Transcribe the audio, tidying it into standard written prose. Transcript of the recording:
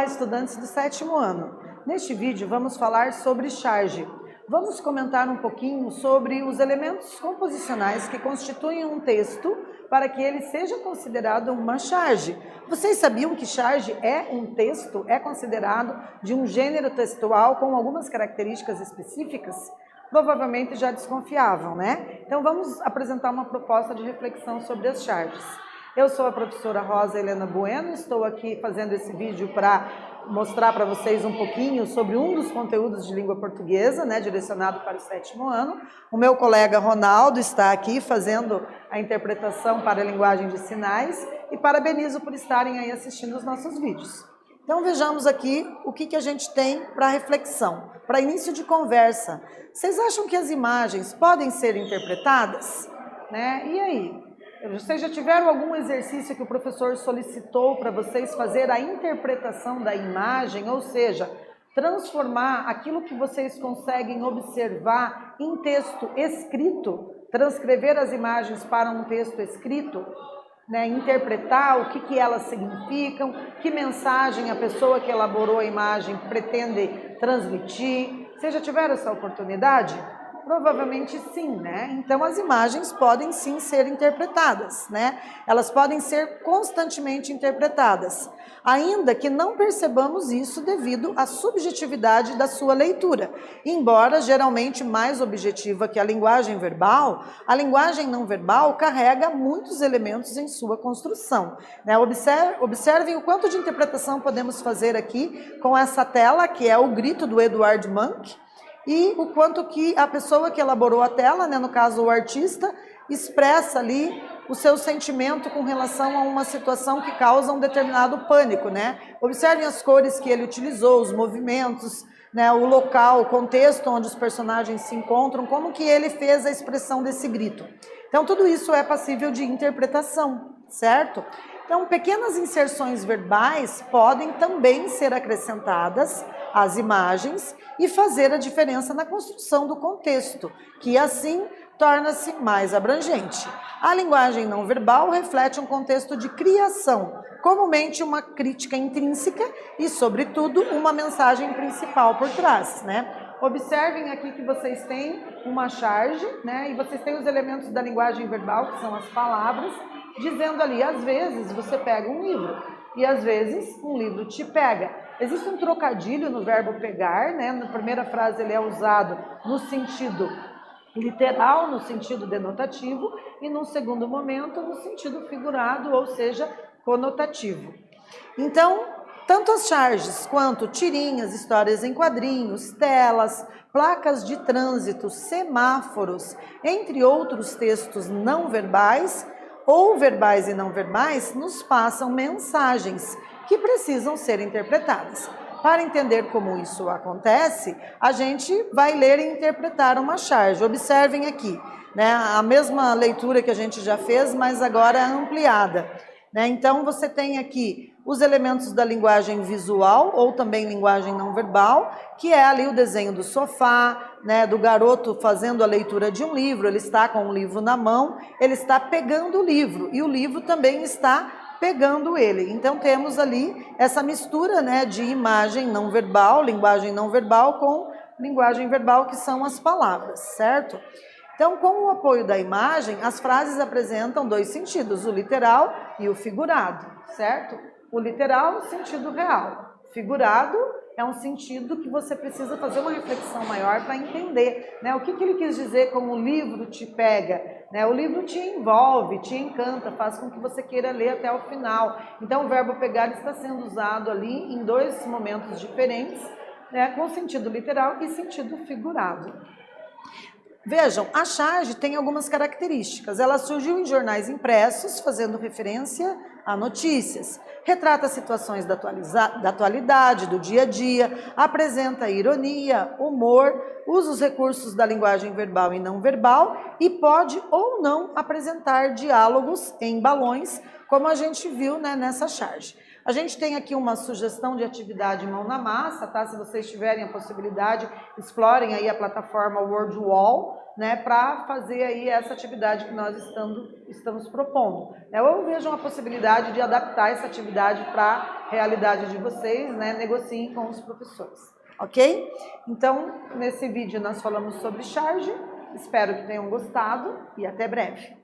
Olá, estudantes do 7º ano. Neste vídeo vamos falar sobre charge. Vamos comentar um pouquinho sobre os elementos composicionais que constituem um texto para que ele seja considerado uma charge. Vocês sabiam que charge é um texto, é considerado de um gênero textual com algumas características específicas? Provavelmente já desconfiavam, né? Então vamos apresentar uma proposta de reflexão sobre as charges. Eu sou a professora Rosa Helena Bueno, estou aqui fazendo esse vídeo para mostrar para vocês um pouquinho sobre um dos conteúdos de língua portuguesa, né, direcionado para o 7º ano. O meu colega Ronaldo está aqui fazendo a interpretação para a linguagem de sinais e parabenizo por estarem aí assistindo os nossos vídeos. Então vejamos aqui o que a gente tem para reflexão, para início de conversa. Vocês acham que as imagens podem ser interpretadas? Né? E aí? Vocês já tiveram algum exercício que o professor solicitou para vocês fazer a interpretação da imagem, ou seja, transformar aquilo que vocês conseguem observar em texto escrito, transcrever as imagens para um texto escrito, né? Interpretar o que elas significam, que mensagem a pessoa que elaborou a imagem pretende transmitir? Vocês já tiveram essa oportunidade? Provavelmente sim, né? Então as imagens podem sim ser interpretadas, né? Elas podem ser constantemente interpretadas, ainda que não percebamos isso devido à subjetividade da sua leitura. Embora geralmente mais objetiva que a linguagem verbal, a linguagem não verbal carrega muitos elementos em sua construção, né? Observem o quanto de interpretação podemos fazer aqui com essa tela, que é o grito do Edvard Munch, e o quanto que a pessoa que elaborou a tela, né, no caso o artista, expressa ali o seu sentimento com relação a uma situação que causa um determinado pânico, né? Observem as cores que ele utilizou, os movimentos, né, o local, o contexto onde os personagens se encontram, como que ele fez a expressão desse grito. Então tudo isso é passível de interpretação, certo? Então pequenas inserções verbais podem também ser acrescentadas às imagens e fazer a diferença na construção do contexto, que assim torna-se mais abrangente. A linguagem não verbal reflete um contexto de criação, comumente uma crítica intrínseca e, sobretudo, uma mensagem principal por trás, né? Observem aqui que vocês têm uma charge, né? E vocês têm os elementos da linguagem verbal, que são as palavras, dizendo ali, às vezes você pega um livro e às vezes um livro te pega. Existe um trocadilho no verbo pegar, né? Na primeira frase ele é usado no sentido literal, no sentido denotativo, e num segundo momento no sentido figurado, ou seja, conotativo. Então, tanto as charges quanto tirinhas, histórias em quadrinhos, telas, placas de trânsito, semáforos, entre outros textos não verbais, ou verbais e não verbais, nos passam mensagens que precisam ser interpretadas. Para entender como isso acontece, a gente vai ler e interpretar uma charge. Observem aqui, né, a mesma leitura que a gente já fez, mas agora ampliada, né? Então você tem aqui os elementos da linguagem visual, ou também linguagem não verbal, que é ali o desenho do sofá, né, do garoto fazendo a leitura de um livro. Ele está com um livro na mão, ele está pegando o livro, e o livro também está pegando ele. Então temos ali essa mistura, né, de imagem não verbal, linguagem não verbal com linguagem verbal, que são as palavras, certo? Então, com o apoio da imagem, as frases apresentam dois sentidos, o literal e o figurado, certo? O literal, no sentido real. Figurado é um sentido que você precisa fazer uma reflexão maior para entender, né? O que ele quis dizer com o livro te pega, né? O livro te envolve, te encanta, faz com que você queira ler até o final. Então o verbo pegar está sendo usado ali em dois momentos diferentes, né? Com sentido literal e sentido figurado. Vejam, a charge tem algumas características. Ela surgiu em jornais impressos, fazendo referência a notícias. Retrata situações da atualidade, do dia a dia, apresenta ironia, humor, usa os recursos da linguagem verbal e não verbal e pode ou não apresentar diálogos em balões, como a gente viu, né, nessa charge. A gente tem aqui uma sugestão de atividade mão na massa, tá? Se vocês tiverem a possibilidade, explorem aí a plataforma WordWall, né, para fazer aí essa atividade que nós estamos propondo. Eu vejo uma possibilidade de adaptar essa atividade para a realidade de vocês, né? Negociem com os professores, ok? Então, nesse vídeo nós falamos sobre charge, espero que tenham gostado e até breve.